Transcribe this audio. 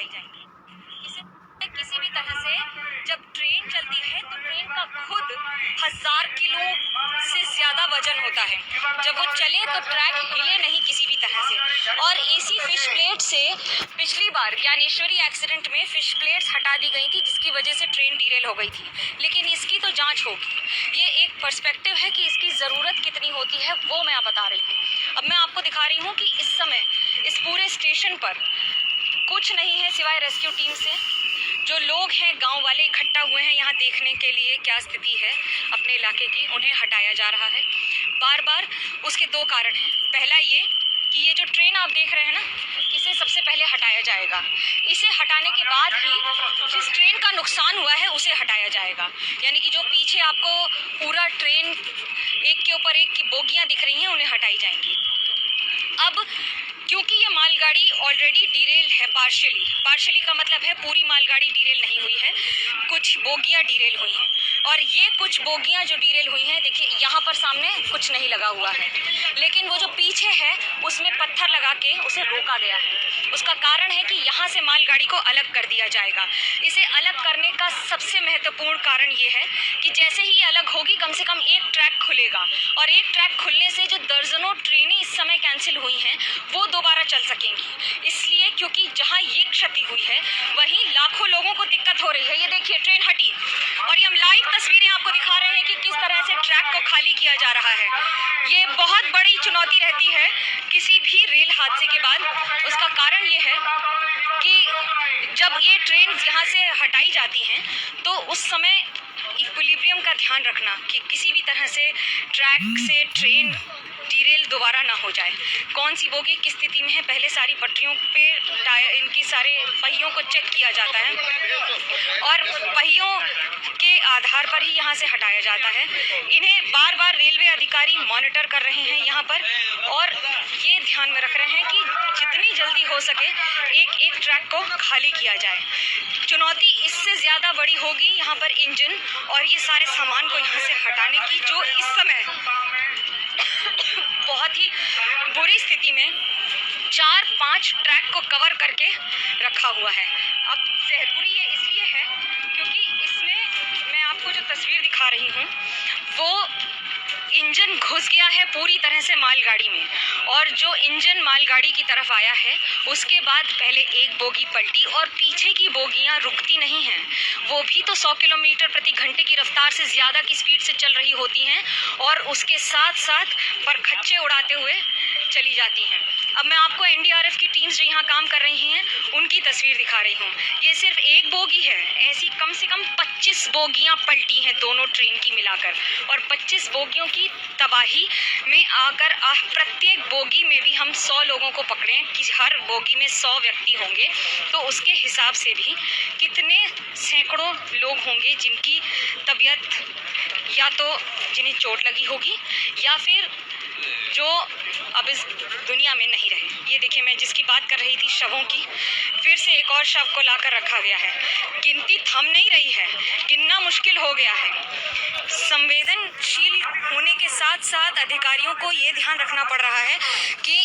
हटाई जाएंगी। इसे किसी भी तरह से जब ट्रेन चलती है तो ट्रेन का खुद 1000 किलो से ज्यादा वजन होता है। जब वो चले तो ट्रैक हिले नहीं किसी भी तरह से। और एसी फिश प्लेट से पिछली बार ज्ञानेश्वरी एक्सीडेंट में फिश प्लेट्स हटा दी गई थी, जिसकी वजह से ट्रेन डिरेल हो गई थी। लेकिन इसकी तो जांच होगी। ये एक पर्सपेक्टिव है कि इसकी ज़रूरत कितनी होती है, वो मैं बता रही हूँ। अब मैं आपको दिखा रही हूँ कि इस समय इस पूरे स्टेशन पर कुछ नहीं है सिवाय रेस्क्यू टीम से। जो लोग हैं गांव वाले इकट्ठा हुए हैं यहाँ देखने के लिए क्या स्थिति है अपने इलाके की, उन्हें हटाया जा रहा है बार बार। उसके दो कारण हैं। पहला ये कि ये जो ट्रेन आप देख रहे हैं ना, इसे सबसे पहले हटाया जाएगा। इसे हटाने के बाद ही जिस ट्रेन का नुकसान हुआ है उसे हटाया जाएगा। यानी कि जो पीछे आपको पूरा ट्रेन एक के ऊपर एक की बोगियां दिख रही हैं, उन्हें हटाई जाएंगी। अब क्योंकि ये मालगाड़ी ऑलरेडी डिरेल है पार्शियली का मतलब है पूरी मालगाड़ी डिरेल नहीं हुई है, कुछ बोगियां डिरेल हुई हैं। और ये कुछ बोगियां जो डिरेल हुई हैं, देखिए यहाँ पर सामने कुछ नहीं लगा हुआ है, लेकिन वो जो पीछे है उसमें पत्थर लगा के उसे रोका गया है। उसका कारण है कि यहाँ से मालगाड़ी को अलग कर दिया जाएगा। इसे अलग करने का सबसे महत्वपूर्ण कारण ये है कि जैसे ही अलग होगी कम से कम एक ट्रैक खुलेगा, और एक ट्रैक खुलने से जो दर्जनों ट्रेनें इस समय कैंसिल हुई हैं वो दोबारा चल सकेंगी। इसलिए क्योंकि जहाँ ये क्षति हुई है वहीं लाखों लोगों को दिक्कत हो रही है। ये देखिए ट्रेन हटी और ये हम लाइव तस्वीरें आपको दिखा रहे हैं कि किस तरह से ट्रैक को खाली किया जा रहा है। ये बहुत बड़ी चुनौती रहती है किसी भी रेल हादसे के बाद। उसका कारण ये है कि जब ये ट्रेन यहाँ से हटाई जाती हैं तो उस समय इक्विलिब्रियम का ध्यान रखना कि किसी भी तरह से ट्रैक से ट्रेन डिरेल दोबारा ना हो जाए। कौन सी बोगी किस स्थिति में है, पहले सारी पटरियों पे टायर इनकी सारे पहियों को चेक किया जाता है और पहियों के आधार पर ही यहाँ से हटाया जाता है। इन्हें बार बार रेलवे अधिकारी मॉनिटर कर रहे हैं यहाँ पर, और ये ध्यान में रख रहे हैं कि जितनी जल्दी हो सके एक एक ट्रैक को खाली किया जाए। चुनौती इससे ज़्यादा बड़ी होगी यहाँ पर इंजन और ये सारे सामान को यहाँ से हटाने की, जो इस समय बहुत ही बुरी स्थिति में 4-5 ट्रैक को कवर करके रखा हुआ है। अब बुरी ये इसलिए है क्योंकि इसमें मैं आपको जो तस्वीर दिखा रही हूँ वो इंजन घुस गया है पूरी तरह से मालगाड़ी में, और जो इंजन मालगाड़ी की तरफ आया है उसके बाद पहले एक बोगी पलटी और पीछे की बोगियां रुकती नहीं हैं। वो भी तो 100 किलोमीटर प्रति घंटे की रफ्तार से ज़्यादा की स्पीड से चल रही होती हैं और उसके साथ साथ परखच्चे उड़ाते हुए चली जाती हैं। अब मैं आपको एनडीआरएफ की टीम्स जो यहाँ काम कर रही हैं उनकी तस्वीर दिखा रही हूँ। ये सिर्फ एक बोगी है, ऐसी कम से कम 25 बोगियाँ पलटी हैं दोनों ट्रेन की मिलाकर, और 25 बोगियों की तबाही में आकर प्रत्येक बोगी में भी हम 100 लोगों को पकड़ें कि हर बोगी में 100 व्यक्ति होंगे, तो उसके हिसाब से भी कितने सैकड़ों लोग होंगे जिनकी तबीयत या तो जिन्हें चोट लगी होगी या फिर जो अब इस दुनिया में नहीं रहे। ये देखिए मैं जिसकी बात कर रही थी शवों की, फिर से एक और शव को लाकर रखा गया है। गिनती थम नहीं रही है, गिनना मुश्किल हो गया है। संवेदनशील होने के साथ साथ अधिकारियों को ये ध्यान रखना पड़ रहा है कि